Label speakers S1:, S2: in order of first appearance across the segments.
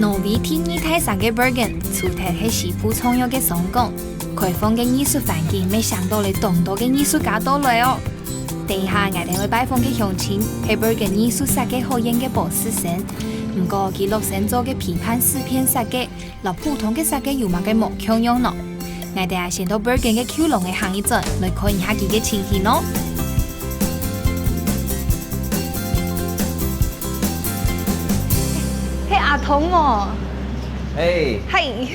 S1: 挪威第二大山嘅 Bergen， 主題係西部創作嘅松江，開放嘅藝術環境，沒想到你咁多嘅藝術家到來哦。地下我哋去拜訪嘅鄉親係 Bergen 藝術設計學院嘅博士生，唔過佢落成做嘅批判視片設計，同普通嘅設計有乜嘅冇共樣咯？我哋先到 Bergen 嘅丘窿嘅行一轉，來看一下佢嘅情形咯。係阿童喎。
S2: Hey.
S1: Hi.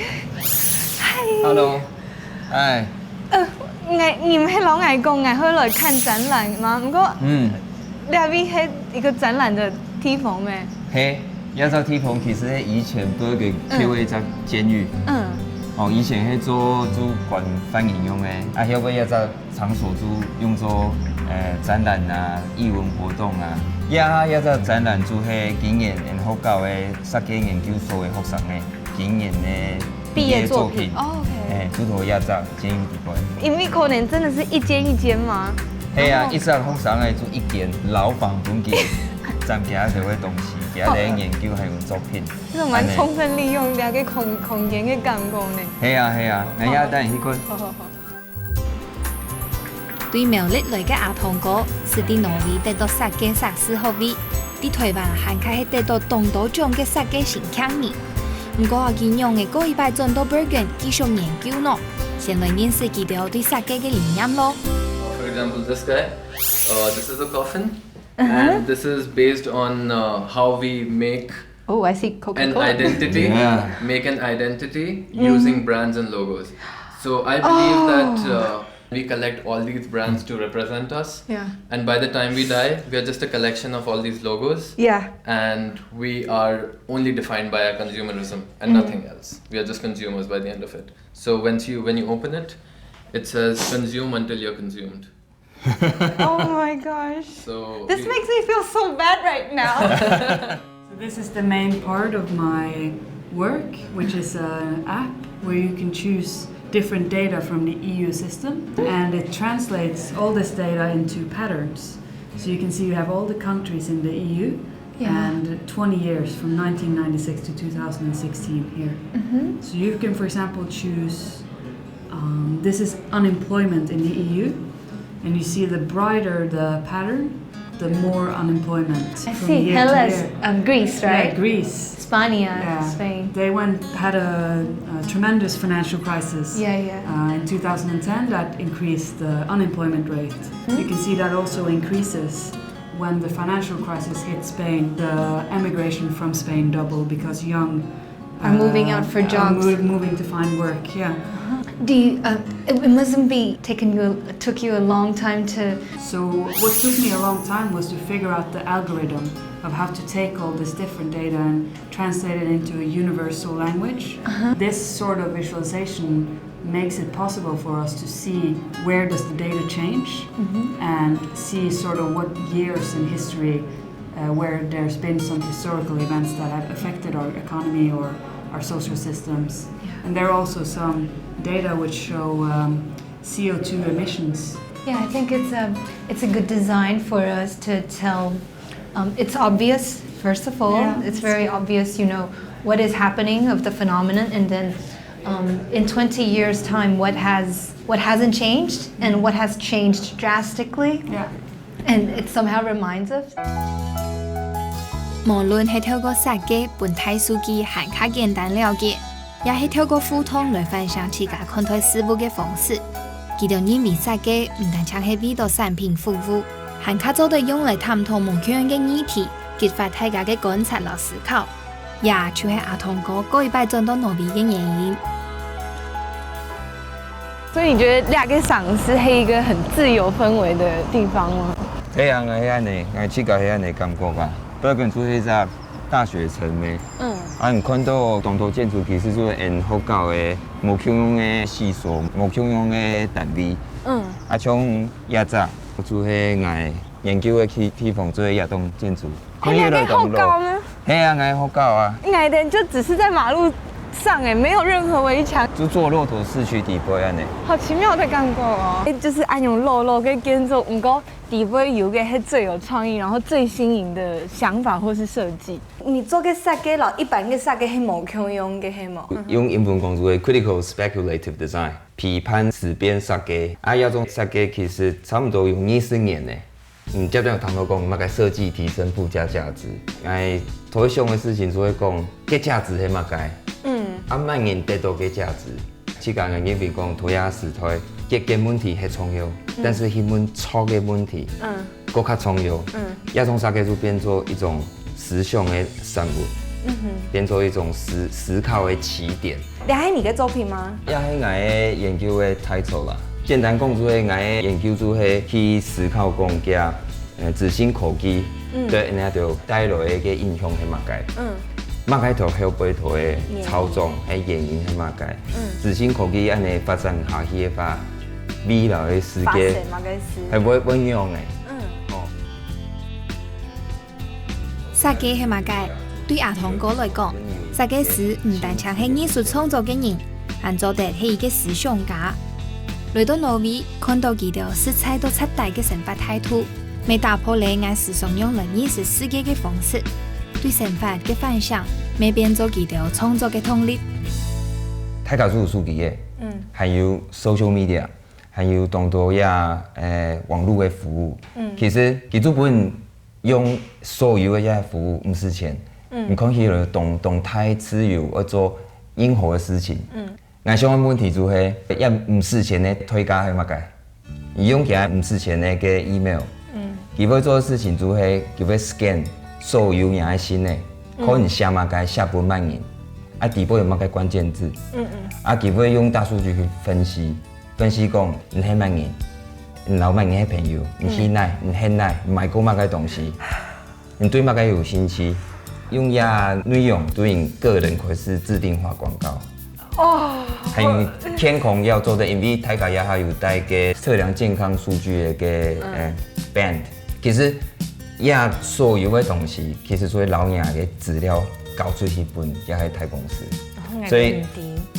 S2: Hello. Hi.
S1: 你唔係老外公，我會來看展覽嗎？不過，你係喺一個展覽的地方咩？
S2: 係，呢個地方其實係以前嗰個叫一隻監獄。哦，以前係做關犯人用嘅，啊，後尾一隻場所用作展覽啊、藝文活動啊。一隻展覽就係今年學校嘅設計研究所嘅學生嘅今年嘅畢業作品。
S1: 哦 ，OK。
S2: 就同一隻監獄地塊。
S1: 因為可能真的是一間一間嗎？
S2: 係啊，一隻學生嘅就一間老房本嘅展架就會東西，其他啲研究係用作品。
S1: 呢個蠻充分利用兩個空間嘅感覺呢。
S2: 係啊，我而家等人去看。
S1: 好。對苗栗來嘅阿童哥，是喺挪威得到設計碩士學位，喺台灣還開始得到東道獎嘅設計新強人。唔過我見用嘅過一擺轉到 Bergen 繼續研究咯，先來認識佢哋對設計嘅理念咯。
S3: For example, this guy, this is a coffin, and this is based on how we make
S1: Oh, I see Coca-Cola.
S3: an identity, make an identity using brands and logos. So I believe that we collect all these brands to represent us.
S1: Yeah.
S3: And by the time we die, we are just a collection of all these logos.
S1: Yeah.
S3: And we are only defined by our consumerism and nothing else. We are just consumers by the end of it. So when you open it, it says consume until you're consumed.
S1: Oh my gosh.
S3: So
S1: This makes me feel so bad right now.
S4: So this is the main part of my work, which is an app where you can choose different data from the EU system, and it translates all this data into patterns. So you can see you have all the countries in the EU and 20 years from 1996 to 2016 here. So you can, for example, choose, this is unemployment in the EU, and you see the brighter the pattern, the more unemployment.
S1: I
S4: from
S1: see.
S4: year to
S1: Hellas,
S4: year.
S1: Greece, right?
S4: Yeah, Greece.
S1: Spania, Spain.
S4: They had a tremendous financial crisis. In 2010, that increased the unemployment rate. You can see that also increases when the financial crisis hit Spain. The emigration from Spain doubled because young
S1: Are moving out for jobs.
S4: Moving to find work. Yeah.
S1: Do you, it mustn't be took you a long time to.
S4: So what took me a long time was to figure out the algorithm of how to take all this different data and translate it into a universal language. This sort of visualization makes it possible for us to see where does the data change and see sort of what years in history where there's been some historical events that have affected our economy or our social systems. And there are also some data which show CO2 emissions.
S1: Yeah, I think it's a good design for us to tell. It's obvious, first of all. It's very obvious, what is happening of the phenomenon, and then in 20 years' time, what hasn't changed and what has changed drastically.
S4: Yeah.
S1: And it somehow reminds us. 無論係透過設計本體數據還較簡單了解，也係透過互動來分享自家看待事物嘅方式。佢哋認為設計唔單淨係為到產品服務，還較做得用嚟探討無共嘅議題，激發大家嘅觀察和思考。也就係阿童哥過一擺轉到挪威嘅原因。所以你覺得兩個賞識係一個很自由氛圍的地方嗎？
S2: 係啊，係安尼，我試過係安尼感覺吧。Bergen 做係隻大學城嘅，你看到當代建築其實就係因學校嘅無共用嘅思想、無共用嘅單位。像亞洲就係我研究嘅地方，做亞東建築。
S1: 你係學校咩？
S2: 係啊，我學校啊。
S1: 我哋就只是在馬路
S5: 上哎，没有任何围墙，
S2: 就坐骆驼市区底杯安尼。
S5: 好奇妙的感觉哦！就是按用肉肉跟建筑，不过底杯有个是最有创意，然后最新颖的想法或是设计。你做个设计咯，一般个设计是冇可用嘅，系冇。
S2: 用英文讲做 critical speculative design， 批判思辨设计。啊，这种设计其实差不多用20年呢。这段有谈到讲，乜个设计提升附加价值。哎，头一项的事情就会讲，个价值系乜个？啊，慢人得到个价值。去讲人因为讲涂鸦石头，个问题系重要，但是迄问错嘅问题，更较重要。这种设计就变做一种实用的产物。变做一种思考的起点。
S5: 这是你的作品吗？
S2: 也是我的研究的title错啦。简单讲，就是我的研究就是去思考讲，加自信科技对人家就带来的个影响是乜个？乜个头后背头的操纵，还原因是乜个？自信科技安尼发展下去的话，未来的世界还会稳用的。
S1: 设计是乜个？对阿童哥来讲，设计师唔单像是艺术创作嘅人，还做得是一个思想家。来到挪威，看到佢哋色彩都出大嘅生活态度，未打破你爱时尚用20世纪嘅方式，对生活嘅反响，未变做佢哋创作嘅动力。
S2: 大家都有手机嘅，还有 social media， 还有当多呀网络嘅服务。其实佢做本用所有嘅嘢服务唔是钱。你看起来动态自由而做任何的事情。我想问题就是，也唔是钱的推荐系乜个？伊用起来唔是钱的个 email。佢要做的事情就是，佢要 scan 所有人的心的，可能写乜个写不满人，啊底部有乜个关键字。啊佢要用大数据去分析讲你係乜人，你老乜人係朋友，你喜爱，你很爱，买过乜个东西，你对乜个有兴趣。用亚内容对应个人可是制定化广告。还有天空要做的 MV， 大家也还有带个测量健康数据的个band。其实亚所有的东西，其实所以老人的资料搞出去本也系大公司。所以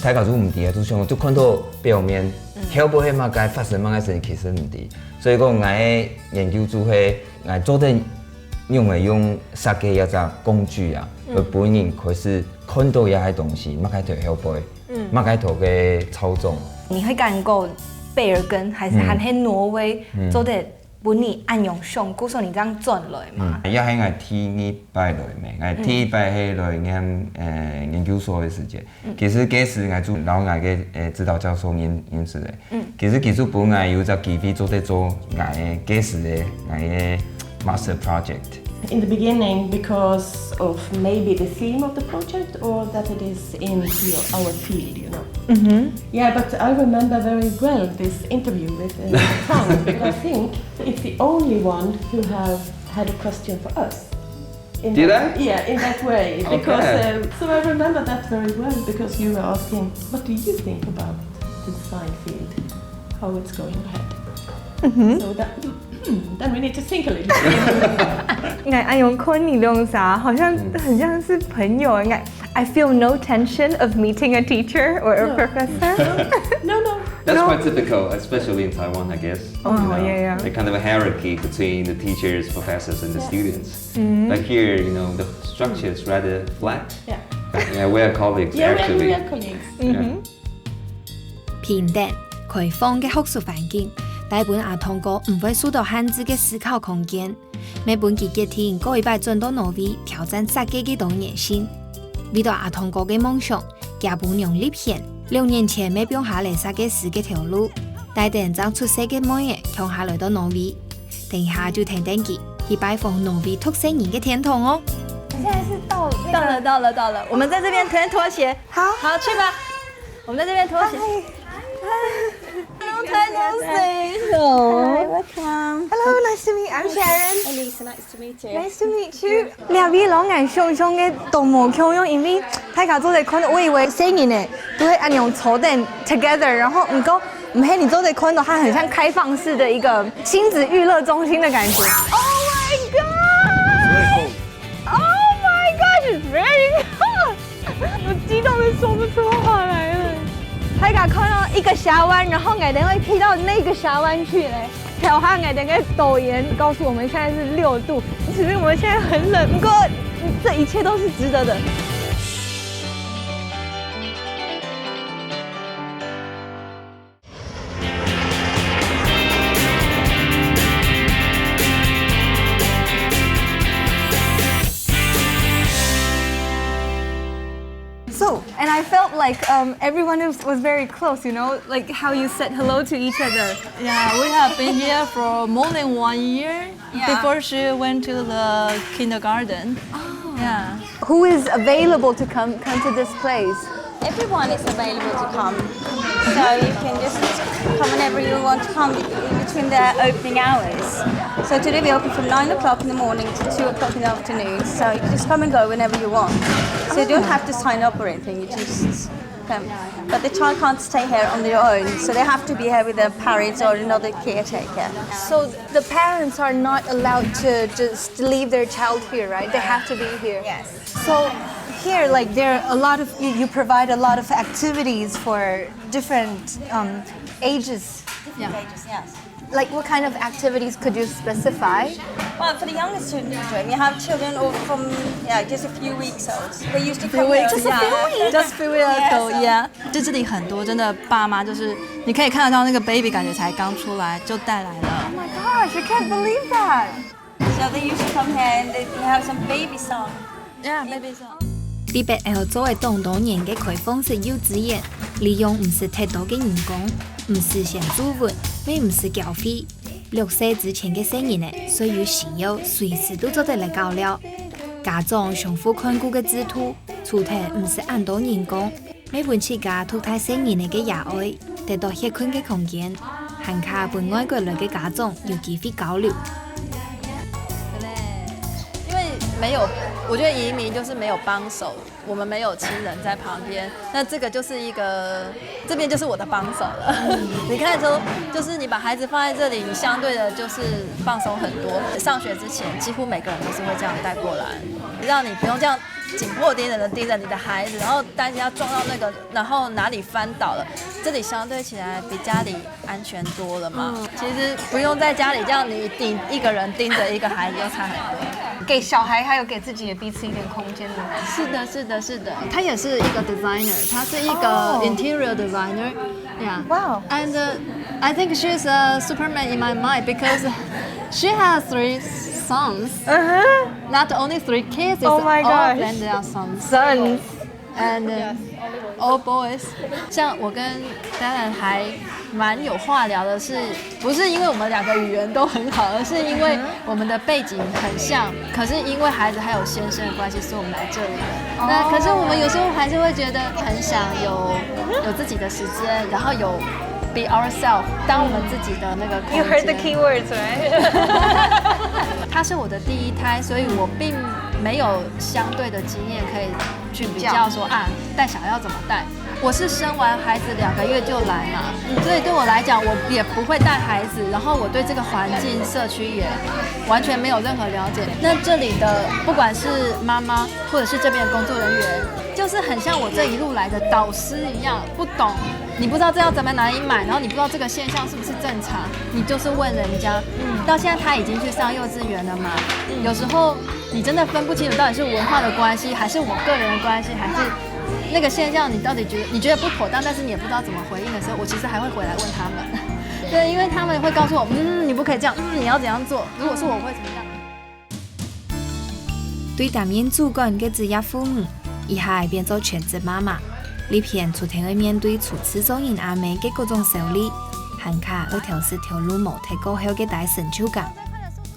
S2: 大家都唔知啊，就看到表面，晓不晓乜嘢发生乜嘢事，其实唔知。所以讲我的研究就系我做的。因为用设计一个工具啊，而本人可是看到一些东西，乜开头晓背，乜开头嘅操纵。
S5: 你会感觉贝尔根还是还喺挪威做的本地按用上，故说你这样转来嘛？
S2: 也喺我第一摆来咩？我第一摆係來研究所嘅時間。其實嗰時我做老我嘅指導教授認識嘅。其實本來有隻機會做我嗰時嘅我master project.
S6: In the beginning, because of maybe the theme of the project or that it is in our field, you know. Yeah, but I remember very well this interview with Tom, but I think it's the only one who have had a question for us.
S2: Did I?
S6: Yeah, in that way. Because so I remember that very well because you were asking, what do you think about the design field, how it's going ahead? So that. Then we need to think a little bit.
S5: 按用看你用啥，好像很像是朋友。I feel no tension of meeting a teacher or a professor.
S6: No.
S7: That's quite typical, especially in Taiwan, I guess.
S5: Yeah.
S7: Like kind of a hierarchy between the teachers, professors, and the students. Like here, the structure is rather flat. Yeah, we are colleagues actually.
S6: We are colleagues.
S1: 平等、開放嘅學術環境。大本阿童哥唔會受到限制嘅思考空間，每本佢決定過一擺轉到挪威挑戰設計嘅動熱性。為到阿童哥嘅夢想，佢本用立憲6年前未變下嚟設計師嘅條路，帶定將出色嘅妹嘅強下來到挪威。等一下就聽聽佢去拜訪挪威土生人嘅天堂哦。
S5: 現在是到了，我們在這邊脫拖鞋，好去吧。我們在這邊脫鞋。Long time no see. Hi, welcome. Hello, nice to meet you. I'm Sharon.
S6: Elisa, nice to meet you.
S5: Nice to meet you. 兩位老眼熊熊嘅動物共用，因為大家做在看，我以為聲音呢都會按用坐墊 together， 然後唔係你做在看到，它很像開放式的一個親子娛樂中心的感覺。Oh my god! Oh my gosh, it's very hot. 我激动的说不出话来了。大家看到一个峡湾，然后我等会踢到那个峡湾去嘞。调下我等个抖颜告诉我们现在是6度，其实我们现在很冷，不过这一切都是值得的。So, and I felt like everyone was very close, you know, like how you said hello to each other.
S8: Yeah, we have been here for more than 1 year before she went to the kindergarten.
S5: Oh.
S8: Yeah.
S5: Who is available to come to this place?
S9: Everyone is available to come, so you can just come whenever you want to come in between the opening hours. So today we open from 9 o'clock in the morning to 2 o'clock in the afternoon, so you can just come and go whenever you want. So you don't have to sign up or anything, you just come. But the child can't stay here on their own, so they have to be here with their parents or another caretaker.
S5: So the parents are not allowed to just leave their child here, right? They have to be here.
S9: Yes.
S5: So here, like there are a lot of you provide a lot of activities for different ages.
S9: Different ages, yes.
S5: Like what kind of activities could you specify?
S9: Well, for the youngest children, we have children from just a few weeks old. They used to
S8: Few
S9: come
S8: weeks,
S9: here.
S8: yeah. Just few weeks ago,
S9: Yeah,
S8: yeah. 这里很多真的爸妈就是你可以看得到那个 baby 感觉才刚出来就带来了。
S5: Oh my gosh, I can't believe that.
S9: So they used to come here and they have some baby song.
S8: Yeah, baby song.
S1: 第8号做的动动年嘅开放式幼稚園，利用唔是太多嘅人工，唔是先租運，亦唔是繳費。6歲之前嘅成人呢，需要需要隨時都做得嚟教了。家長相互看顧嘅制度，除咗唔是按多人工，每本次家ทุก太成人嘅野愛，得到歇困嘅空間，還卡本外國來嘅家長有機會交流。
S8: 因為沒有，我覺得移民就是沒有幫手，我們沒有親人在旁邊，那這個就是一個，這邊就是我的幫手了。你看說，就是你把孩子放在這裡，你相對的就是放鬆很多。上學之前，幾乎每個人都是會這樣帶過來，讓你不用這樣緊迫盯人的盯着你的孩子，然後擔心要撞到那個，然後哪裡翻倒了。這裡相對起來比家裡安全多了嘛。其實不用在家裡這樣，你一個人盯着一個孩子就差很多。
S5: 给小孩还有给自己也彼此一点空间的。
S8: 是的，是的，是的，他也是一个 designer， 他是一个 interior designer， yeah.
S5: Wow.
S8: And I think she's a Superman in my mind because she has 3 sons. Not only 3 kids, it's
S5: Oh my
S8: all
S5: gosh.
S8: of them they are sons.
S5: Sons.
S8: And all boys. 像我跟 Dylan 还蛮有话聊的是，不是因为我们2个语言都很好，而是因为我们的背景很像，可是因为孩子还有先生的关系，所以我们来这里。那可是我们有时候还是会觉得很想有自己的时间，然后有 be ourselves， 当我们自己的那个空间。
S5: You heard the key words, right?
S8: 他是我的第1胎，所以我并没有相对的经验可以去比较说啊，带小孩要怎么带。我是生完孩子2个月就来嘛，所以对我来讲，我也不会带孩子，然后我对这个环境、社区也完全没有任何了解。那这里的不管是妈妈或者是这边的工作人员，就是很像我这一路来的导师一样，不懂。你不知道这要怎么哪里买，然后你不知道这个现象是不是正常，你就是问人家。到现在他已经去上幼稚园了嘛，有时候你真的分不清楚到底是文化的关系，还是我个人的关系，还是那个现象你到底觉得不妥当，但是你也不知道怎么回应的时候，我其实还会回来问他们。对，因为他们会告诉我，你不可以这样，你要怎样做？如果是我会怎么样？
S1: 對擔任主管嘅職業父母，以下變做全職媽媽。呢片除天會面對初次做人阿妹嘅各種受理，還卡要調試條路冇太高後嘅大成就感。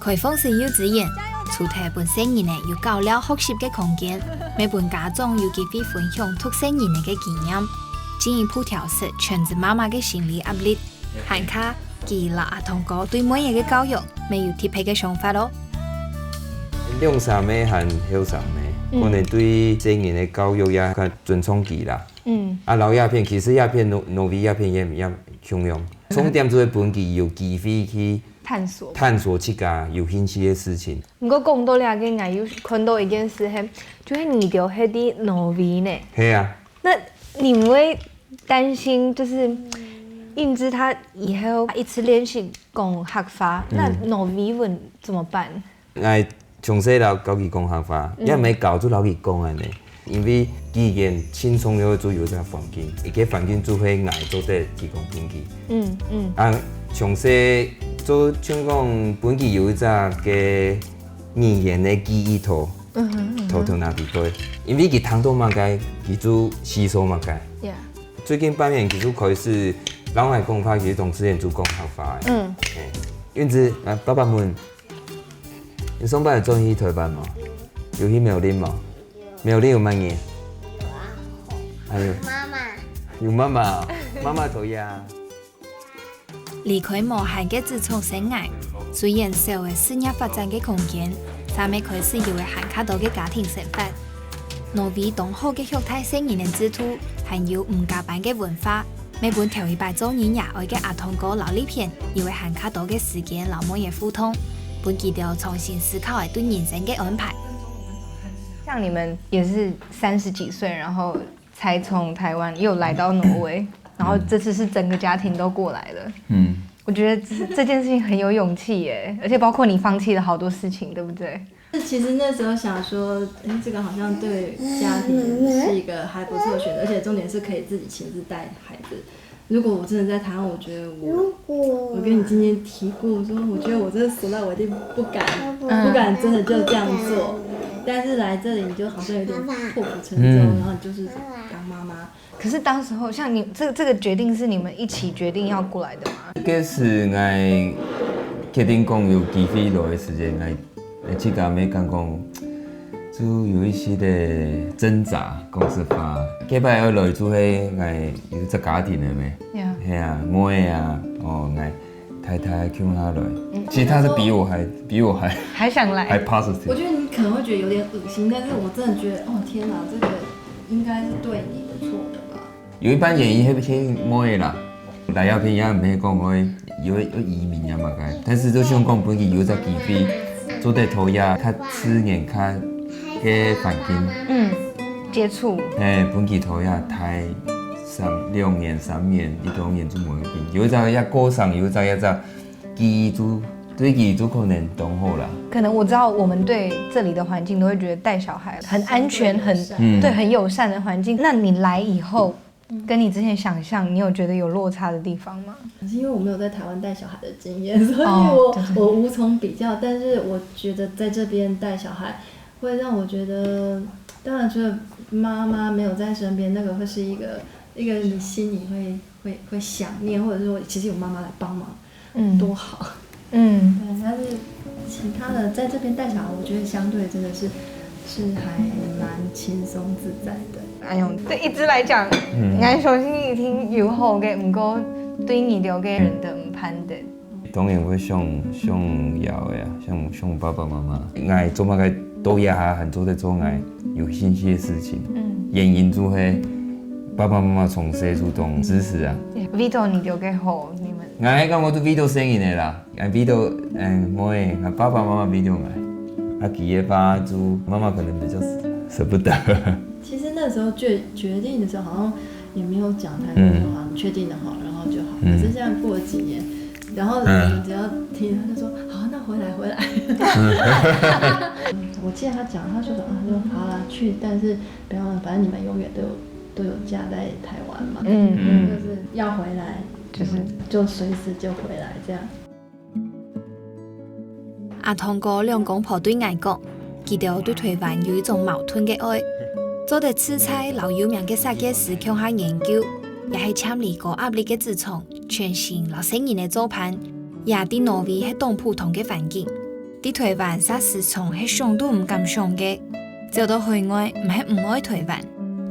S1: 開放式幼稚園，除咗本成人呢有較了學習嘅空間，每本家長有機會分享讀成人嘅經驗，進一步調適全職媽媽嘅心理壓力。還卡記錄阿童哥對每日嘅教育未有貼皮嘅想法咯。
S2: 兩三妹和小三妹，可能對成人的教育也較尊重佢啦。老鴉片其實鴉片諾威鴉片也相用，重點就係本佢有機會去探索自家有興趣的事情。
S5: 不過講到倆個，我有看到一件事係，就係你條迄啲挪威呢。
S2: 係啊，
S5: 那你们会担心就是印之他以后一直练习讲客话，那挪威文怎么办？
S2: 我从细到教佢讲客话，因为教就老佢讲安尼。因为既然轻松了做有只环境，一个环境做伙爱做得提供本地。从细做像讲本地有一只嘅语言的记忆图，图那地对，因为佢听到嘛该，佢做吸收嘛该。最近半年其实开始，老外讲法其实同之前做讲客话的。因此，爸爸们，你上班有做去台湾吗？有去苗栗吗？苗栗有乜嘢？还有妈妈。有妈妈，妈妈头呀。
S1: 离开无限嘅自创生涯，虽然少嘅事业发展嘅空间，但未开始有嘅限卡多嘅家庭生活。挪威同好嘅血态生意嘅制度，還有唔加班嘅文化。每本頭一擺做人也愛嘅阿童哥老呢片，因為限卡多嘅時間老冇嘢互通，本期要重新思考係對人生嘅安排。
S5: 像你们也是30几岁，然后才从台湾又来到挪威，然后这次是整个家庭都过来了。我觉得这件事情很有勇气耶，而且包括你放弃了好多事情，对不对？
S10: 其实那时候想说，这个好像对家庭是一个还不错的选择，而且重点是可以自己亲自带孩子。如果我真的在台湾，我觉得我跟你今天提过，说我觉得我这个死赖我一定不敢真的就这样做。但是来这里你就好像有点破釜沉舟，然后你就是当妈妈。
S5: 可是当时候像你这个决定是你们一起决定要过来的吗？
S2: 这是我决定讲有机会来的时间，我去甲没讲讲，就有一些的挣扎，讲实话。几摆要来做伙，我有一个家庭的咩？系啊，妹啊，我太太叫他来，其实他是比我还
S5: 想来，
S2: 还 positive。
S10: 我觉得你可能会觉得有点恶心，但是我真的觉得，哦天哪，这个应该是对你不错的吧。
S2: 有一班演员迄妹啦，来要片也唔係講我有移民啊嘛該，但是都想講本地有隻機會做得頭呀，較刺眼較嘅環境。
S5: 接觸。
S2: 本地頭呀台。2年3年，你2年就冇變。有一隻一過上，有一隻記憶就對記憶就可能懂好啦。
S5: 可能我知道我們對這裡的環境都會覺得帶小孩很安全，很友善的環境。那你來以後，跟你之前想象，你有覺得有落差的地方嗎？
S10: 因為我沒有在台灣帶小孩的經驗，所以我無從比較。但是我覺得在這邊帶小孩，會讓我覺得，當然除了媽媽沒有在身邊，那個會是一個你心裡會想念，或者是說其實有媽媽來幫忙，多好。對，但是其他的在這邊帶小孩，我覺得相對真的是還蠻輕鬆自在的。
S5: 哎呦，對一直來講，我相信一定有好嘅，不過對你了解人的唔判斷。
S2: 當然會想要的呀，像爸爸媽媽，愛做乜嘅都也還很多在做愛有興趣的事情，演員做係。爸爸媽媽從細就懂支持啊。
S5: Vito 你留給好你們。
S2: 我都 Vito 聲音的啦，Vito 妹，爸爸媽媽 Vito 愛，幾夜吧就媽媽可能比較捨不得。
S10: 其實那時候決定的時候，好像也沒有講太多，就好，你確定的好，然後就好。可是現在過了幾年，然後你只要聽，他就說好，那回來。我記得他講，他說好啦去，但是不要，反正你們永遠都有家在台灣嘛，就是要回來，就隨時就回來這樣。
S1: 阿童哥兩公婆對我講，佢哋對台灣有一種矛盾嘅愛，做得吃菜老有名嘅設計師向下研究，也係簽離過壓力嘅自創，全新老新穎嘅做盤，也喺挪威係當普通嘅環境，喺台灣啥事從係想都唔敢想嘅，走到海外唔係唔愛台灣。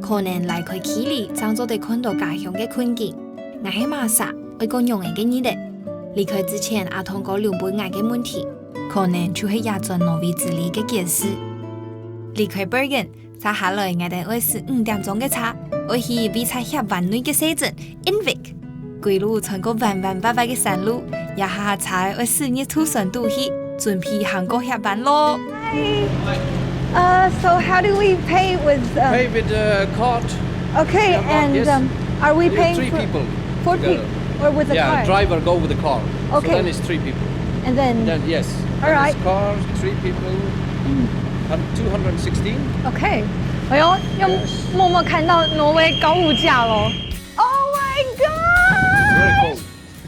S1: 可能離開起嚟，爭做得看到家鄉嘅困境，我係馬薩愛講用嘅嘢咧。離開之前，阿童哥兩杯我嘅問題，可能就係也做挪威之旅嘅件事。離開 Bergen，接下來我哋會是5點鐘嘅車，會去比賽協灣內嘅小鎮 Innvik，歸路穿過彎彎巴巴嘅山路，也下車會4日土生土去，準備行過協灣咯。
S5: So how do we pay with?
S11: Pay with card.
S5: Okay, and are we paying
S11: 3 people?
S5: 4 people or with the car?
S11: Yeah, driver go with the car.
S5: Okay.
S11: So then it's 3 people.
S5: And then
S11: Yes.
S5: All right.
S11: This car, 3 people, 216.
S5: OK， 哎呦，又默默看到挪威高物价喽。Oh my
S11: Very
S5: god!
S11: cold.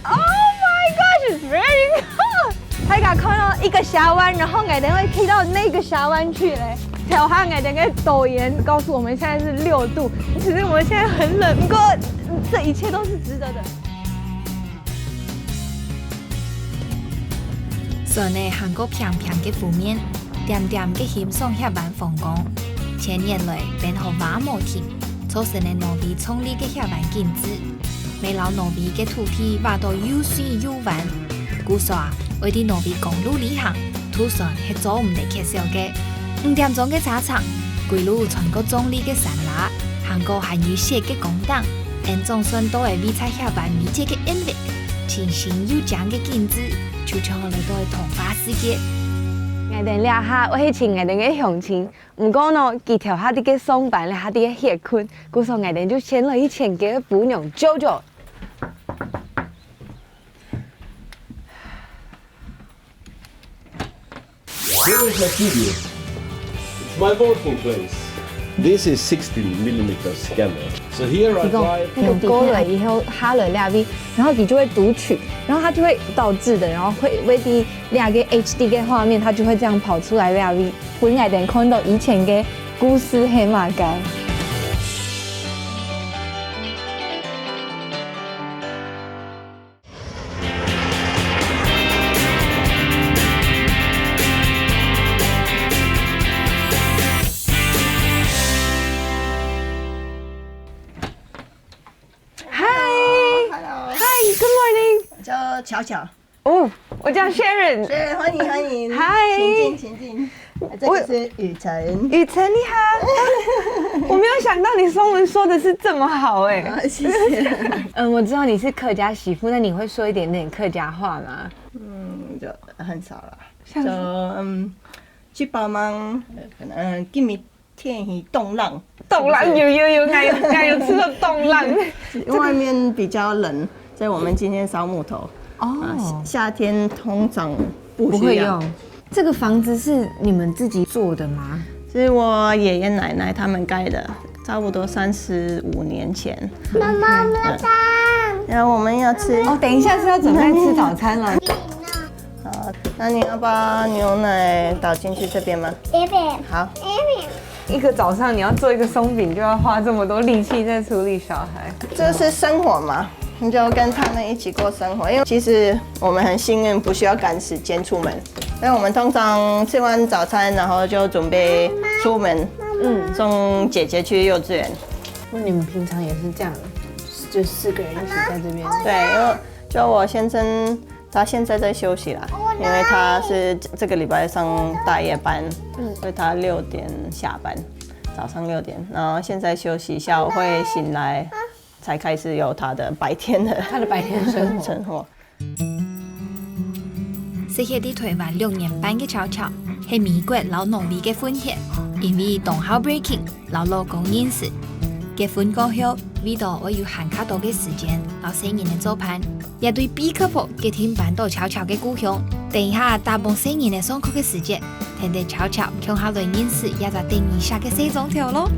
S5: Oh my gosh, it's very cold. 大家看到一个峡湾，然后我等会可以到那个峡湾去嘞。调下我等个抖言告诉我们现在是6度，其实我们现在很冷，不过这一切都是值得的。
S1: 所内韩國平平嘅負面，點點嘅欣賞遐晚風光，千年來變好瓦無停，造成嘅挪威創立嘅遐晚景致，未老挪威嘅土地挖到又水又彎，據說為啲挪威公路旅行，途上係做唔嚟缺少嘅。5點鐘嘅早場，規路穿過壯麗嘅山崖，韓國韓語寫嘅工廠，因總算都會美出遐晚美節嘅音樂，清新又強嘅景致。就像我哋都係童話世界。
S5: 我哋掠下，我去穿我哋嘅鄉親，唔過呢，佢條下啲嘅上班咧，下啲嘅歇困，故所我哋就簽了一千嘅姑娘JoJo。
S12: Here is my studio. It's my working place. This is 16mm scanner. So here I drive.
S5: 那个勾了以后，哈了两 V， 然后你就会读取，然后它就会导致的，然后会为第两个 HD 的画面，它就会这样跑出来两 V。本来等看到以前的故事黑马街。
S13: 巧巧
S5: 哦，我叫 Sharon，
S13: 欢迎欢迎，
S5: 嗨，
S13: 请进请进。这个是雨辰，
S5: 雨辰你好，我没有想到你中文说的是这么好哎，
S13: 谢谢。
S5: 我知道你是客家媳妇，那你会说一点点客家话吗？
S13: 就很少了，就去帮忙，可能给你天气冻浪，
S5: 冻浪有，俺有吃到冻浪，
S13: 外面比较冷。所以我们今天烧木头哦，夏天通常不会用。
S5: 这个房子是你们自己做的吗？
S13: 是我爷爷奶奶他们盖的，差不多35年前。
S14: 妈妈没有蛋。
S13: 然后我们要吃
S5: 哦，等一下是要准备吃早餐了。
S13: 好，那你要把牛奶倒进去这边吗？
S14: 这边。
S13: 好。
S5: 一个早上你要做一个松饼，就要花这么多力气在处理小孩。
S13: 这是生活嘛。你就跟他们一起过生活，因为其实我们很幸运，不需要赶时间出门。因为我们通常吃完早餐，然后就准备出门，送姐姐去幼稚园。
S5: 那你们平常也是这样，就4个人一起在这边？
S13: 对，因为就我先生他现在在休息啦，因为他是这个礼拜上大夜班，所以他6点下班，早上6点，然后现在休息，下午会醒来。才開始有他的白天生活。
S1: 這些啲台灣6年半嘅巧巧，係美國老挪威嘅婚帖，因為同校 breaking 老老公認識，結婚過後，為到我有閒卡多嘅時間，老4年嘅做伴，也對 B couple 嘅天搬到巧巧嘅故鄉。等一下大半4年嘅上課嘅時間，聽得巧巧向下來認識，也就定義下嘅4種條咯。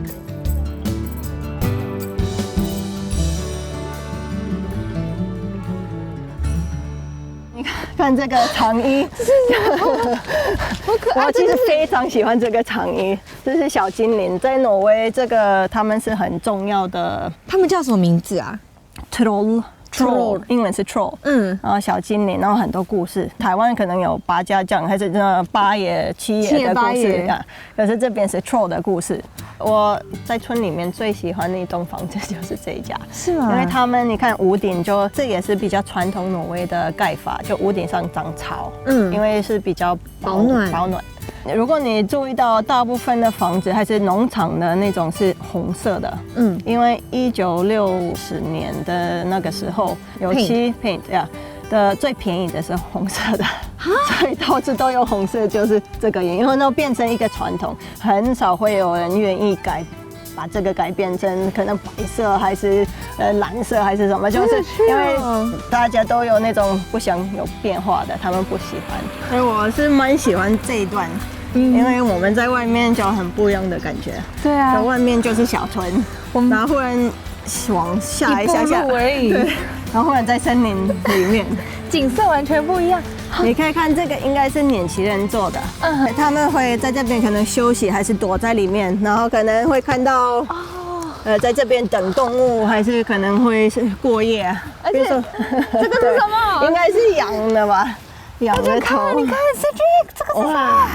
S13: 看这个长衣，
S5: 好可爱！
S13: 我其实非常喜欢这个长衣，这是小精灵，在挪威这个他们是很重要的。
S5: 他们叫什么名字啊
S13: ？Troll， 英文是 troll， 然后小精灵，然后很多故事。台湾可能有八家将，还是八爷、七爷的故事啊。可是这边是 troll 的故事。我在村里面最喜欢的一栋房子就是这一家，
S5: 是吗？
S13: 因为他们你看屋顶这也是比较传统挪威的盖法，就屋顶上长草，因为是比较保暖。如果你注意到，大部分的房子还是农场的那种是红色的，因为1960年的那个时候，油漆 paint 的最便宜的是红色的，所以到处都有红色，就是这个原因，因为那变成一个传统，很少会有人愿意改把这个改变成可能白色还是蓝色还是什么，就是因为大家都有那种不想有变化的，他们不喜欢。所以我是蛮喜欢这一段，因为我们在外面就很不一样的感觉。
S5: 对啊，
S13: 在外面就是小村，然后忽然往下一下下
S5: 而已，
S13: 对，然后忽然在森林里面，
S5: 景色完全不一样。
S13: 你可以看这个应该是年轻人做的，他们会在这边可能休息，还是躲在里面，然后可能会看到，在这边等动物，还是可能会是过夜。
S5: 而且这个是什么？
S13: 应该是羊的吧？羊的头。
S5: 你看 Cedric， 这个是什么？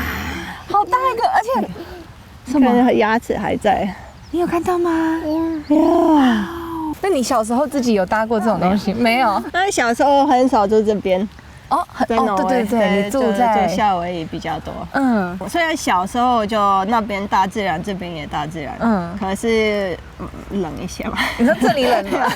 S5: 好大一个，而且
S13: 什么牙齿还在？
S5: 你有看到吗？呀！那你小时候自己有搭过这种东西没有？
S13: 那小时候很少住这边。在挪威，
S5: 对，你住在
S13: 夏威夷比较多。虽然小时候就那边大自然，这边也大自然，可是冷一些吧。
S5: 你说这里冷吗？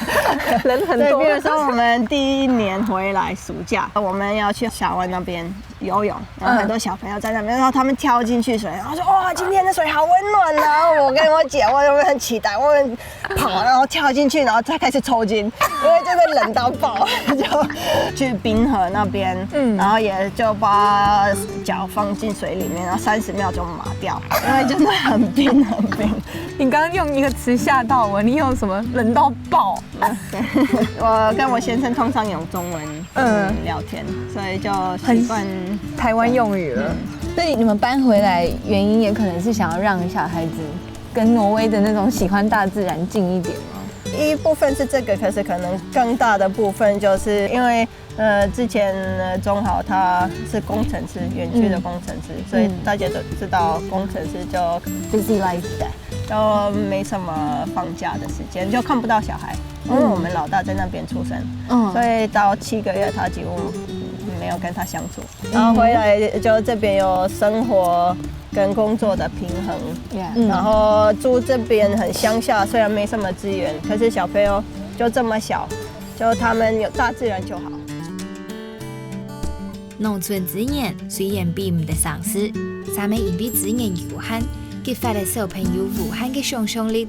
S5: 冷很多。
S13: 比如说我们第一年回来暑假，我们要去小湾那边游泳，然后很多小朋友在那边，然后他们跳进去水，然后说哇，今天的水好温暖啊！我跟我姐，我有很期待，我们跑，然后跳进去，然后再开始抽筋，因为这个冷到爆，就去冰河那边。然后也就把脚放进水里面，然后30秒钟麻掉，因为真的很冰很冰。
S5: 你刚刚用一个词吓到我，你用什么？冷到爆。
S13: 我跟我先生通常用中文聊天，所以就习惯
S5: 台湾用语了。所以你们搬回来原因也可能是想要让小孩子跟挪威的那种喜欢大自然近一点吗？
S13: 一部分是这个，可是可能更大的部分就是因为之前钟豪他是工程师，园区的工程师，所以大家都知道工程师就 busy life 的，就没什么放假的时间，就看不到小孩。因为我们老大在那边出生，所以到7个月他几乎没有跟他相处，然后回来就这边有生活跟工作的平衡，然后住这边很乡下，虽然没什么资源，可是小朋友就这么小，就他们有大自然就好。
S1: 农村资源虽然比唔得上市，但係因為資源有限，激發了小朋友無限嘅想象力。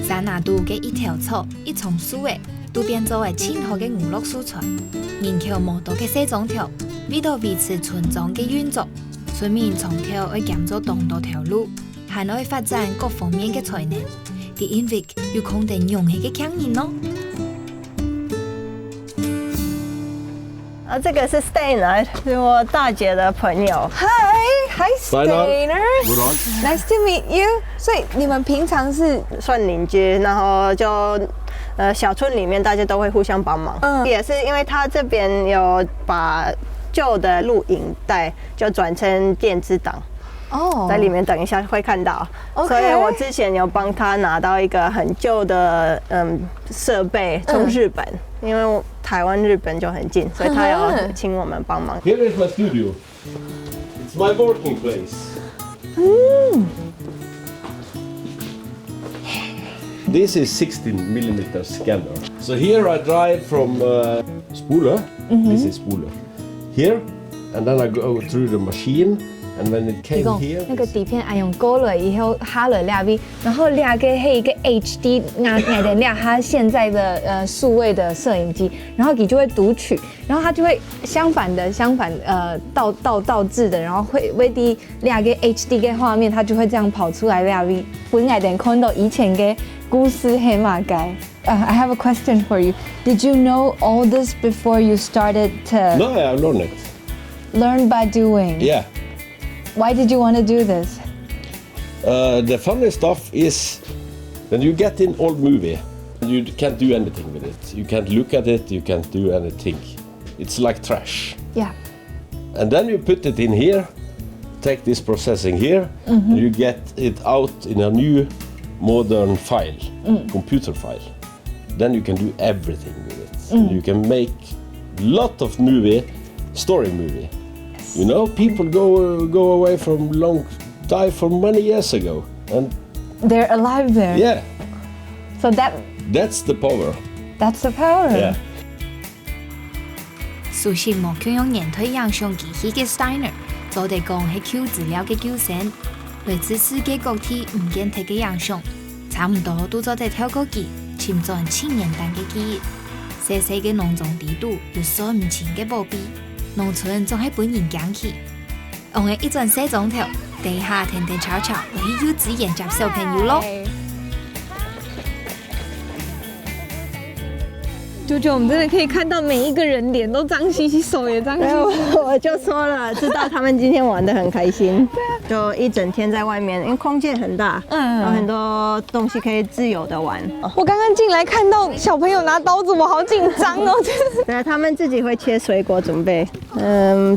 S1: 山那度嘅一條草、一叢樹嘅，都變做係千好嘅娛樂素材。研究無多嘅社總條，為咗維持村莊嘅運作，村民從頭要減咗當多條路，還要發展各方面嘅才能。啲因為要肯定勇氣嘅強人咯。
S13: 这个是 Steinar， 是我大姐的朋友。
S5: Hi Steinar。Good
S12: on.
S5: Nice to meet you. 所以你们平常是
S13: 算邻居，然后就小村里面大家都会互相帮忙。也是因为他这边有把旧的录影带就转成电子档。在里面等一下会看到，所以我之前有帮他拿到一个很旧的设备从日本，因为台湾日本就很近，所以他要请我们帮忙。
S12: Here is my studio. It's my working place. This is 16mm scanner. So here I drive from Spoler. This is Spoler. Here, and then I go through the machine. And when it came here,
S5: 那个底片按用勾了以后哈了亮 V， 然后亮个黑一个 HD 拿的亮它现在的数位的摄影机，然后你就会读取，然后它就会相反倒置的，然后会为的亮个 HD 的画面，它就会这样跑出来亮 V。本来的看到以前的故事黑马街。I have a question for you. Did you know all this before you started to?
S12: No, I learned it.
S5: Learn by doing.
S12: Yeah.
S5: Why did you want to do this?
S12: The funny stuff is when you get in old movie, you can't do anything with it. You can't look at it, you can't do anything. It's like trash.
S5: Yeah.
S12: And then you put it in here, take this processing here, and you get it out in a new modern file, computer file. Then you can do everything with it. You can make a lot of story movie. You know, people go away from die from many years ago, and
S5: they're alive there.
S12: Yeah.
S5: So
S12: that's the power.
S5: That's the power.
S12: Yeah.
S1: 熟悉目標用年推影像機器嘅 Steinar， 做地講係 Q 資料嘅救星，來自世界各地唔見睇嘅影像，參差唔多都做在跳過機，潛在青年蛋嘅記憶。細細嘅農場地圖有數唔清嘅寶貝，農村總係本人講起。我嘅一轉西裝頭，地下停停悄悄，為幼稚園接小朋友咯。
S5: 舅舅，我們真的可以看到每一個人臉都髒兮兮，手也髒兮兮。
S13: 我就說了，知道他們今天玩得很開心。就一整天在外面，因為空間很大，有很多東西可以自由的玩。
S5: 我剛剛進來看到小朋友拿刀子，我好緊張哦。
S13: 對，他們自己會切水果準備。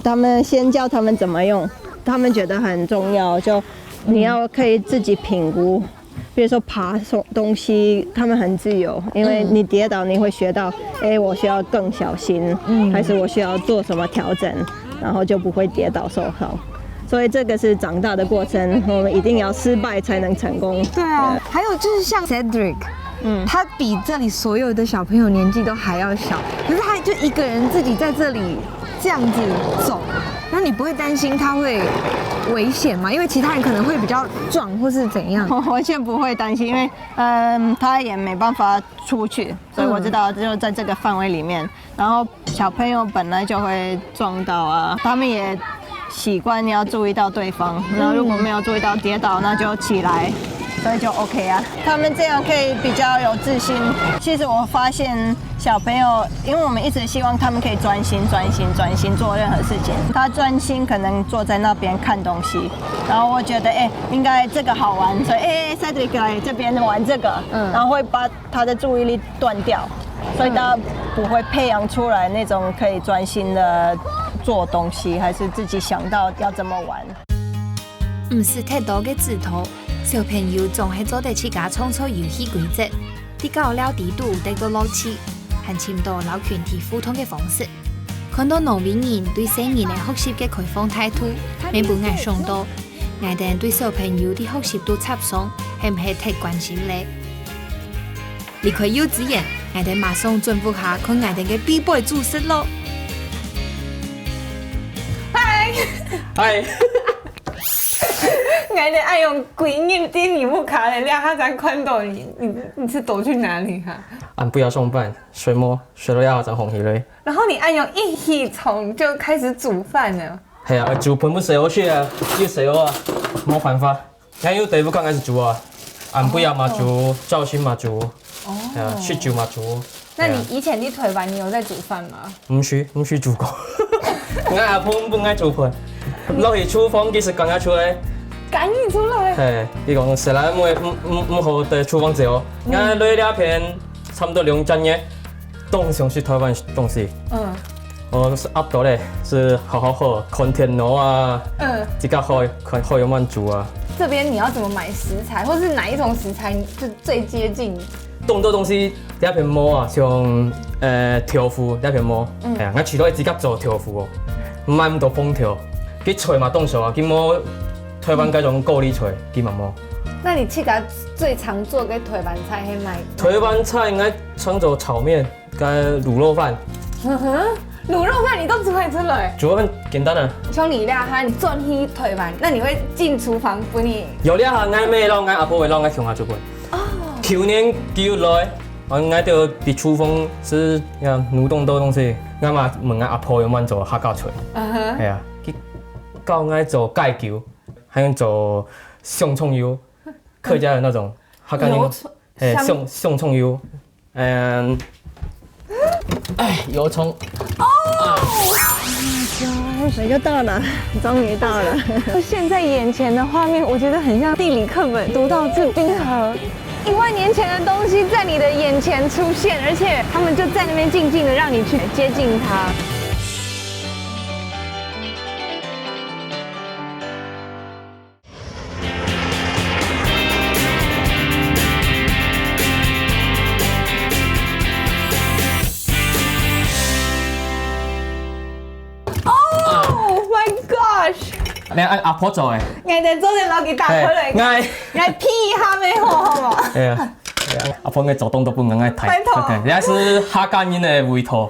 S13: 他們先教他們怎麼用，他們覺得很重要，就你要可以自己評估。比如說爬東西，他們很自由，因為你跌倒，你會學到，我需要更小心，還是我需要做什麼調整，然後就不會跌倒受傷。所以這個是長大的過程，我們一定要失敗才能成功。
S5: 對啊，還有就是像 Cedric，他比這裡所有的小朋友年紀都還要小，可是他就一個人自己在這裡這樣子走，那你不會擔心他會危險嗎？因為其他人可能會比較壯或是怎樣。
S13: 我完全不會擔心，因為他也沒辦法出去，所以我知道就在這個範圍裡面。然後小朋友本來就會撞到啊，他們也習慣你要注意到對方，然後如果沒有注意到跌倒，那就起來，所以就 OK 啊。他們這樣可以比較有自信。其實我發現小朋友，因為我們一直希望他們可以專心做任何事情。他專心可能坐在那邊看東西，然後我覺得應該這個好玩，所以Cedric來這邊玩這個，然後會把他的注意力斷掉，所以他不會培養出來那種可以專心的做東西，還是自己想到要怎麼玩。
S1: 唔是太多嘅指頭，小朋友總係做得自家創造遊戲規則，啲搞了地圖得個樂趣，還尋到老群體互動嘅方式。看到農民人對細人嘅學習嘅開放態度，每本我想到，我哋對小朋友啲學習都插上，係唔係太關心咧？離開幼稚園，我哋馬上進步下看我哋嘅必備知識咯。
S14: 嗨。
S5: 我哋愛用鬼念啲禮物卡嚟，他才看到你是躲去哪裡哈？
S14: 俺不要送飯，水摸水都要整紅起來。
S5: 然後你愛用一起床就開始煮飯了。
S14: 係啊，煮盤本食好去啊，要食啊，冇辦法。俺有第一步開始煮啊，俺不要嘛煮，照新嘛煮，係啊，去煮嘛煮。
S5: 那你以前啲台灣你有在煮飯嗎？
S14: 唔需煮過。我阿婆唔愛煮飯，落去廚房其實趕得出來。
S5: 趕你出來。
S14: 係，你講食啦，唔好在廚房做。我攞兩片差唔多2斤嘅，當上是台灣東西。我是噏到咧，是好好喝，container啊，自己開用慢煮啊。
S5: 這邊你要怎麼買食材，或是哪一種食材就最接近？
S14: 咁多東西第一片膜啊，像條腐第一片膜，係啊，我除咗自己做條腐哦，唔係咁多封條，啲菜嘛當上啊，見冇台灣嗰種高麗菜，見嘛冇。
S5: 那你自己最常做嘅台灣菜係咪？
S14: 台灣菜應該常做炒麵跟滷肉飯。
S5: 滷肉飯你都煮會出來？
S14: 煮很簡單啊。
S5: 像你倆哈，你做去台灣，那你會進廚房幫你？
S14: 有倆哈，我咩咯？我阿婆會讓我向下做過。去年叫來，我就啲廚房是勞動多東西，我嘛問我阿婆有冇做客家菜。係啊，佢教我做芥椒，還有做香蔥油，客家的那種客家人，香蔥油，油蔥。
S13: 水就到了，終於到了。
S5: 現在眼前的畫面，我覺得很像地理課本讀到這冰河，1萬年前的東西在你的眼前出現，而且他們就在那邊靜靜的讓你去接近它。
S14: 你阿婆做嘅，
S5: 我哋做隻攞幾大佢嚟，我 P 下咩好好冇？
S14: 係啊，阿婆嘅做東都不能愛睇，你是客家人嘅味道。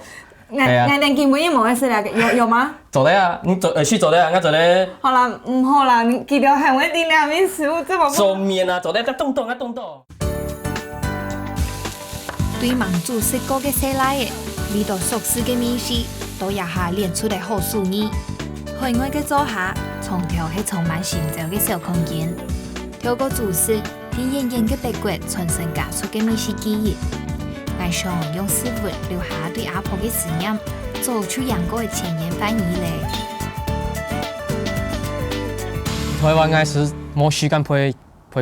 S5: 我哋見每一模嘅事嚟，有嗎？
S14: 做咧啊，你做去做咧啊，我做咧。
S5: 好啦，唔好啦，你記得係我啲兩面食物這麼。
S14: 做麵啊，做咧得動動啊動動。
S1: 对民族食过嘅西来嘅，味道熟悉嘅面食，都一下练出嚟好手艺。海外嘅做客，从头係充满心照嘅小空间，透过厨师喺演员嘅鼻骨傳承家族嘅美食記憶。我想用食物留下對阿婆嘅思念，做出陽光嘅前言翻譯嚟。
S14: 台灣我是冇時間陪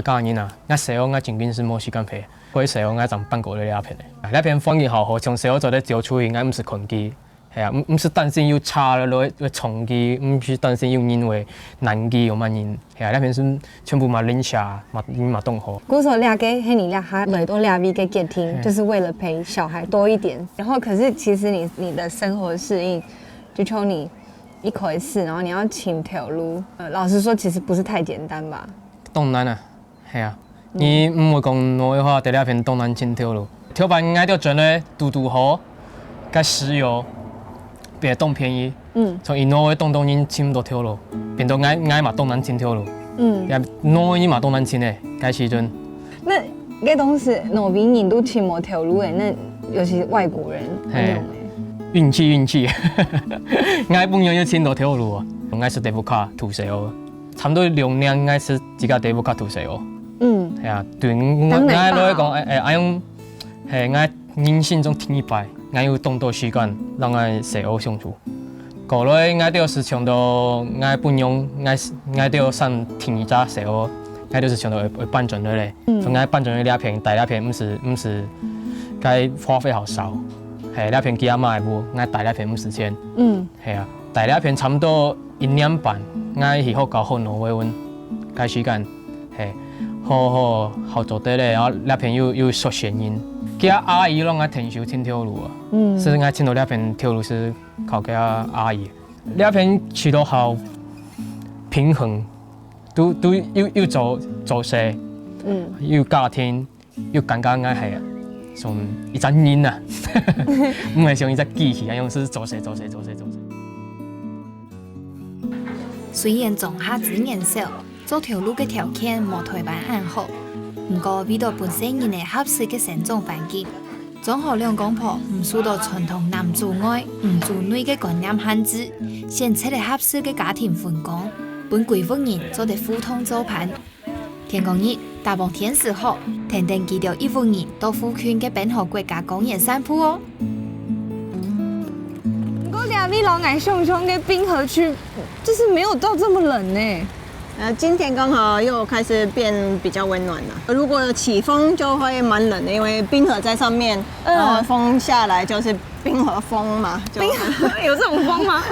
S14: 家人啊，我細個我真緊是冇時間陪，所以細個我就搬過嚟呢片嘅。呢片風景好好，從細個做咧照出去，我唔是困機，係啊，唔是擔心要差落去重機，唔是擔心要因為難機有乜人，係啊，呢片是全部嘛拎下，嘛動好。
S5: 姑說倆給黑你倆還來多倆位給家庭，就是為了陪小孩多一點。然後可是其實你的生活適應，就求你一口一次，然後你要請條路，老實說其實不是太簡單吧？
S14: 當然啊，係啊，你唔會講我嘅話，第二片當然請條路，條板嗌到轉咧嘟好，加石油，別當便宜，從以挪威當當然請唔到條路，變到嗌嘛當然請條路，挪威嘛當然請嘅，該時陣。
S5: 那嗰當時挪威人都請冇條路誒，那尤其是外國人很用誒。
S14: 運氣，我本人要請到條路啊！我是第一卡土石哦，差唔多2年我是自家第一卡土石哦。係啊，對我來講，我用係我人生中第一擺，我要動到時間讓我石哦相處。過來我就是唱到我本人，我都上第一隻石哦，我就是唱到會搬進來咧。所以我搬進來兩片，第二片唔是，該花費好少。係呢片幾阿媽嘅部，我第一片50錢。係啊，第二片差唔多1年半，我係好搞好挪威文，該時間係好做得咧，然後呢片又熟聲音，幾阿姨讓我聽少聽條路啊。所以我聽到呢片條路是靠幾阿姨。呢片去到好平衡，都要做事，要家庭，要感覺我係。像一隻人啊，唔係像一隻機器一樣，是做事。
S1: 雖然種下資源少，做條路嘅條件冇台灣很好，不過為到本身人嘅合適嘅生長環境，種好兩公婆唔受到傳統男主外、女主內嘅觀念限制，選出嚟合適嘅家庭分工，本貴婦人做得互通做伴。天公日大棒天時好，天天記到一戶人到附近嘅本河國家公園散步哦。
S5: 我兩位老愛熊嘅冰河區，就是沒有到這麼冷呢。
S13: 今天剛好又開始變比較溫暖了。如果起風就會蠻冷的，因為冰河在上面，然後風下來就是冰河風嘛。冰河
S5: 有這種風嗎？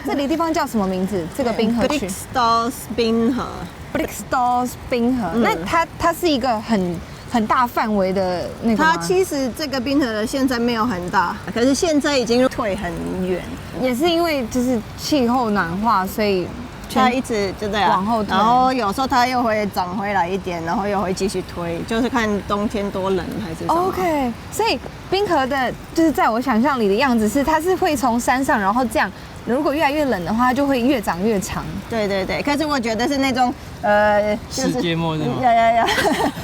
S5: 這裡地方叫什麼名字？這個冰河區
S13: Briksdals 冰河。
S5: Briksdals 冰河，那它是一個很大範圍的那個嗎？
S13: 它其實這個冰河現在沒有很大，可是現在已經退很遠，
S5: 也是因為就是氣候暖化，所以
S13: 它一直就這樣
S5: 往後退，
S13: 然後有時候它又會長回來一點，然後又會繼續推，就是看冬天多冷還是什麼。
S5: OK， 所以冰河的，就是在我想象裡的樣子是，它是會從山上，然後這樣。如果越來越冷的話，它就會越長越長。
S13: 對，可是我覺得是那種
S14: 世界末日嗎？
S13: 呀，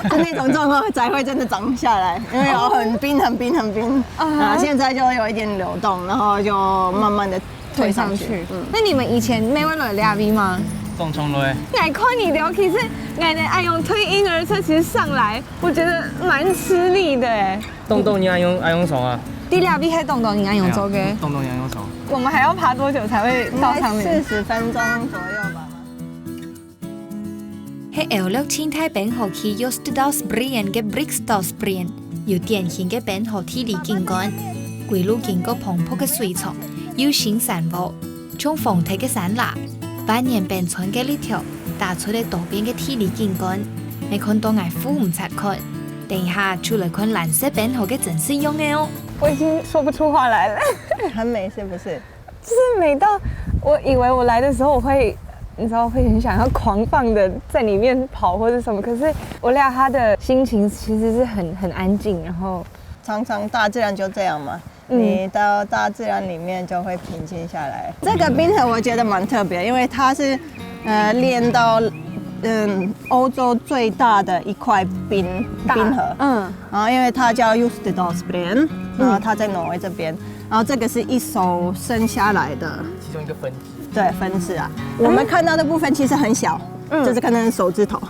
S13: 就那種狀況才會真的長下來，因為有很冰，然後現在就有一點流動，然後就慢慢的推上去。
S5: 那你們以前沒玩過倆 V 嗎？
S14: 從來。
S5: 我看你聊，其實我愛用推嬰兒車，其實上來我覺得蠻吃力的誒。
S14: 動你愛用手啊？
S5: 第倆 V 係動你愛用手嘅。
S14: 動你愛用手。
S5: 我們還要爬多久才會到上面
S13: ？40分鐘左右吧。
S1: 喺歐陸青態冰河區Jostedalsbreen嘅 Briksdalsbreen，有典型嘅冰河體理景觀，歸路經過蓬勃嘅水床，有新山坡，從豐鐵嘅山崖，萬年冰川嘅呢條，打出嚟多變嘅體理景觀，你看到愛俯唔察看，等一下出來看藍色冰河嘅真實樣嘅哦。
S5: 我已經說不出話來了，
S13: 很美是不是？
S5: 就是美到我以為我來的時候我會，你知道會很想要狂放的在裡面跑或者什麼，可是我倆他的心情其實是很安靜，然後
S13: 常常大自然就這樣嘛，你到大自然裡面就會平靜下來。這個冰河我覺得蠻特別，因為它是練到欧洲最大的一块冰河，然后因为它叫 Jostedalsbreen，然后它在挪威这边，然后这个是一手伸下来的
S14: 其中一个分支，
S13: 对，分支啊，我们看到的部分其实很小，就是可能手指头。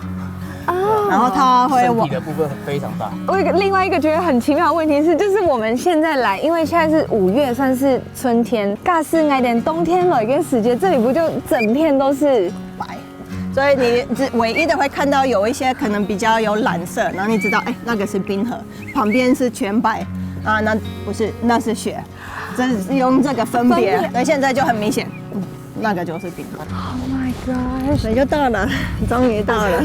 S13: 然后它会
S14: 身体的部分非常大。
S5: 我有另外一个觉得很奇妙的问题是，就是我们现在来，因为现在是5月，算是春天，尬是挨点冬天了一个时间，这里不就整片都是
S13: 白，所以你唯一的会看到有一些可能比较有蓝色，然后你知道，哎，那个是冰河，旁边是全白啊，那不是，那是雪，这是用这个分别，所以现在就很明显。那个就是冰河。
S5: Oh my god！
S13: 所以就到了，终于到了。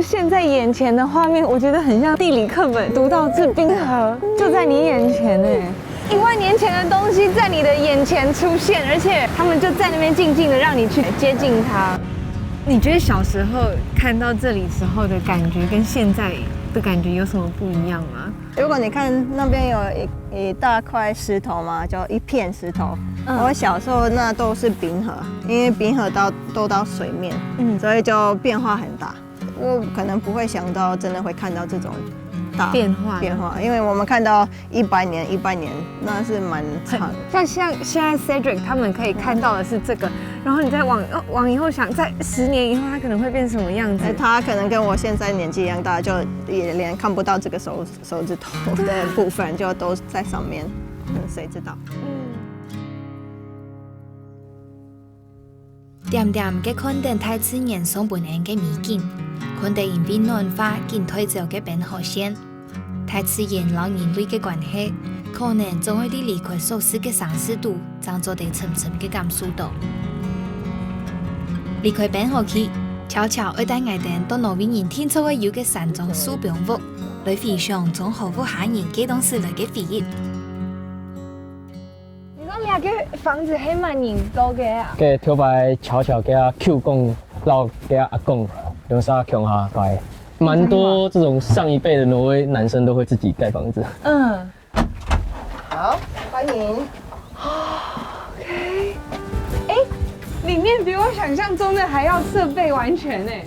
S5: 现在眼前的画面，我觉得很像地理课本读到这冰河就在你眼前哎，1万年前的东西在你的眼前出现，而且他们就在那边静静的让你去接近它。你觉得小时候看到这里时候的感觉跟现在的感觉有什么不一样吗？
S13: 如果你看那边有一大块石头嘛，就一片石头。我小时候那都是冰河，因为冰河都到水面，所以就变化很大。我可能不会想到真的会看到这种大变化，因为我们看到100年，那是蛮长。
S5: 像现在 Cedric 他们可以看到的是这个，然后你再往以后想，在10年以后他可能会变什么样子？
S13: 他可能跟我现在年纪一样大，就也连看不到这个手指头的部分，就都在上面，谁知道？
S1: 點點嘅看到大自然送本人嘅美景，看到因為暖化見推走嘅變化線，大自然讓人類嘅關係，可能總會啲離開熟悉嘅城市度，將做啲沉沉嘅感受到。離開變化期，悄悄會帶我哋到挪威人天初嘅有嘅山莊樹標屋，來分享從何府下人幾當時來嘅回憶。
S5: 兩個房子係蠻人多嘅啊！
S14: 嘅跳擺悄悄給他 Q 公，老給他阿公用啥強下擺，蠻多這種上一輩的挪威男生都會自己蓋房子。
S13: 好，歡迎。
S5: OK， 裡面比我想象中的還要設備完全哎，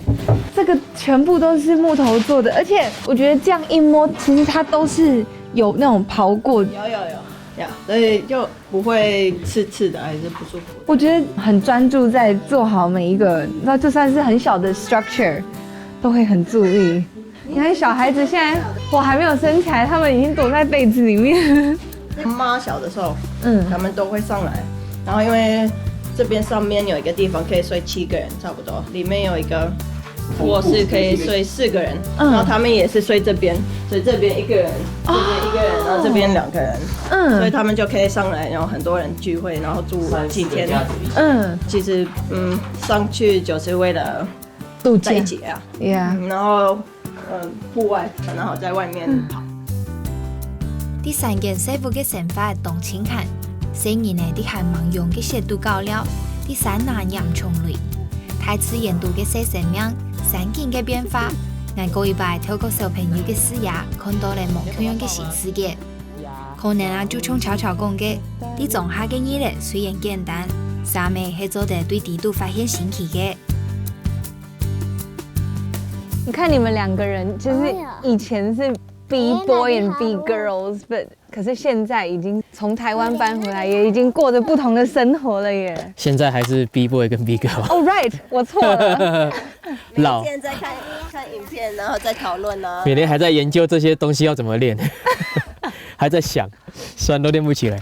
S5: 這個全部都是木頭做的，而且我覺得這樣一摸，其實它都是有那種刨過。有。
S13: 所以就不會刺刺的，還是不舒服。
S5: 我覺得很專注在做好每一個，那就算是很小的 structure， 都會很注意。你看小孩子現在我還沒有生起來，他們已經躲在被子裡面。
S13: 媽小的時候，他們都會上來，然後因為這邊上面有一個地方可以睡7個人，差不多，裡面有一個卧室可以睡4個人，然後他們也是睡這邊，所以這邊1個人，這邊1個人，然後這邊2個人，所以他們就可以上來，然後很多人聚會，然後住幾天。其實上去就是為了度假啊，然後戶外，然後在外面跑。
S1: 第3件師傅嘅想法動情感，4年內啲係盲用嘅寫度高了，第3難嚴重類，大自然度嘅細生命。環境嘅變化，我過一擺透過小朋友嘅視野，看到了冇同樣嘅新世界。可能啊，就從悄悄講嘅，啲種下嘅嘢咧，雖然簡單，上面係做得對地度發現新奇嘅。
S5: 你看你們2個人，就是以前是 B boy and B girls，but 可是現在已經從台灣搬回來，也已經過着不同的生活了耶。
S14: 現在還是 B boy 跟 B girl。Oh
S5: right， 我錯了。
S13: 老現在看影片，然後再討論呢。
S14: 每天還在研究這些東西要怎麼練，還在想，雖然都練不起來。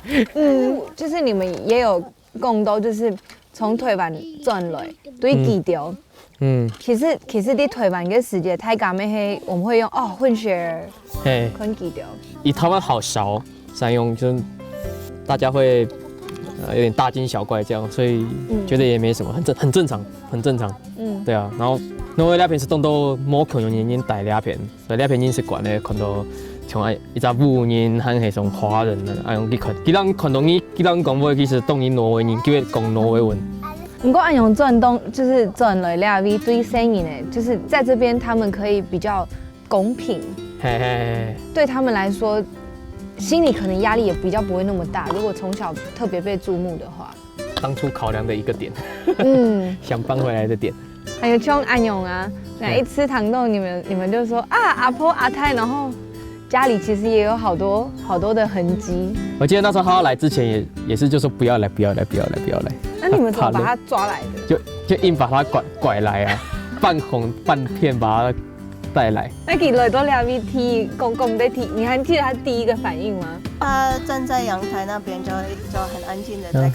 S5: 就是你們也有共都，就是從台灣轉來對基調。其實啲台灣嘅時間太趕咩係，我們會用混血混基調。
S14: 以台灣好少善用，就大家會有點大驚小怪這樣，所以覺得也沒什麼，很正常。對啊，然後挪威那邊是當到冇可能人帶那邊，所以那邊人是慣咧看到像一隻烏人和係種華人啊，用去看，佢人看到你，佢人講話其實當你挪威人，叫佢講挪威文。
S5: 不過按用轉動就是轉來兩位對生意呢，就是在這邊他們可以比較公平，對他們來說，心裡可能壓力也比較不會那麼大。如果從小特別被注目的話，
S14: 當初考量的一個點，想搬回來的點。
S5: 还有像安永啊，一吃糖豆，你们就说啊阿婆阿太，然后家里其实也有好多的痕迹。
S14: 我记得那时候他要来之前也是就说不要来。
S5: 那你们怎么把他抓来的？
S14: 就硬把他拐来啊，半哄半骗把他带来。
S5: 那给来到两位踢公在踢，你还记得他第一个反应吗？
S13: 他站在阳台那边就很安静的在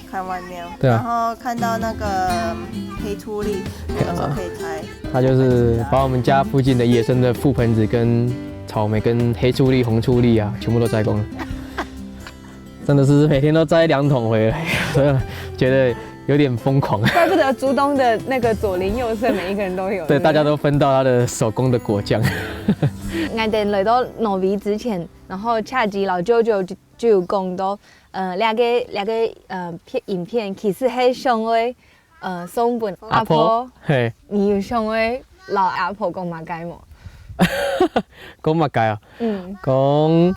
S13: 看外面，
S14: 对啊，
S13: 然后看到那个黑醋栗，有时候可以摘。
S14: 他就是把我们家附近的野生的覆盆子跟草莓跟黑醋栗、红醋栗啊，全部都摘光了。真的是每天都摘2桶回来，所以觉得有点疯狂。
S5: 怪不得竹东的那个左邻右舍每一个人都有。
S14: 对，大家都分到他的手工的果酱。
S5: 我哋来到挪威之前，然后恰吉老舅舅就有讲到，两个影片其实係想為送本阿婆，你有想為老阿婆講乜解冇？
S14: 講乜解啊？講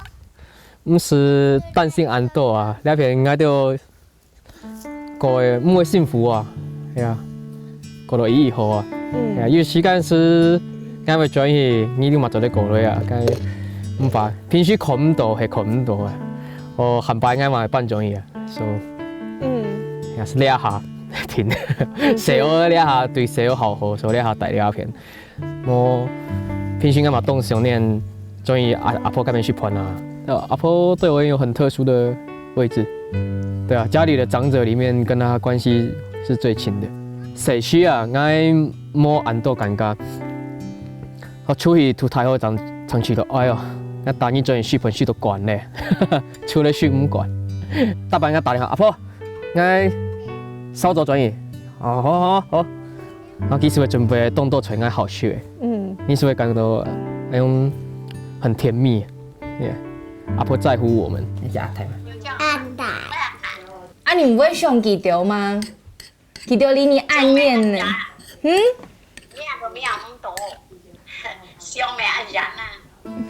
S14: 唔是擔心安度啊，兩邊應該都過唔會幸福啊，係啊，過到以後啊，因為時間是。因為轉去你哋嘛做啲過來啊，咁唔怕，平時看唔到係看唔到啊，我冚唪唥嘛係搬轉去啊，所以也是呢一下片，社會呢一下對社會好好，所以呢一下大呢一片，我平時啱嘛都想念轉去阿婆嗰邊去盤啊，阿婆對我有很特殊的位置，對啊，家裡的長者裡面跟他關係是最親的，社區啊，我冇安到感覺。我出去都太好長住咯，哎呦！一打你轉去盤書都慣咧，出嚟書唔慣。搭班一打電話，阿婆，我收咗轉去，好。我幾時會準備動作出來好學？你是會感覺到那種很甜蜜，阿婆在乎我們。阿太嘛。
S5: 啊，你唔會想記到嗎？記到離你暗戀呢？
S15: 笑咩啊人啊？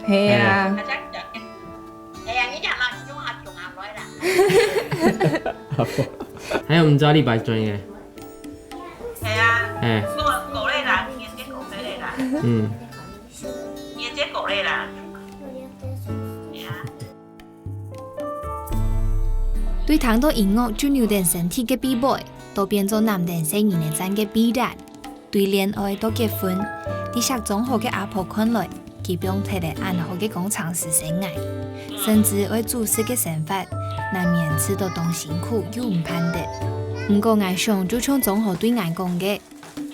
S5: 係啊。
S15: 係啊，你就攞中學仲下來啦。
S14: 還有唔知禮拜轉嘅。
S15: 係啊。我過嚟啦，日節過嚟啦。日節過嚟啦。係啊。
S1: 對糖到音樂就扭定身體嘅比賽，都變做男定成年嘅爭嘅比賽。對戀愛到結婚。啲學中學嘅阿婆看來，佢不用睇嚟按好嘅講長時生涯，甚至為做事嘅想法，難免吃到當辛苦又唔盼得。唔過我想就像中學對我講嘅，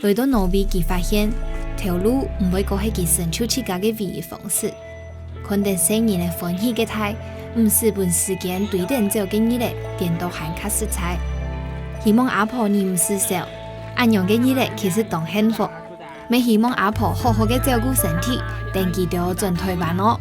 S1: 來到挪威佢發現條路唔會過係佢成就自家嘅唯一方式。看定成年嘅歡喜嘅態，唔是本時間對等走嘅日嚟變到限卡色彩。希望阿婆你唔失手，按樣嘅日嚟其實當幸福。咪希望阿婆好好嘅照顧身體，等佢到盡退班咯。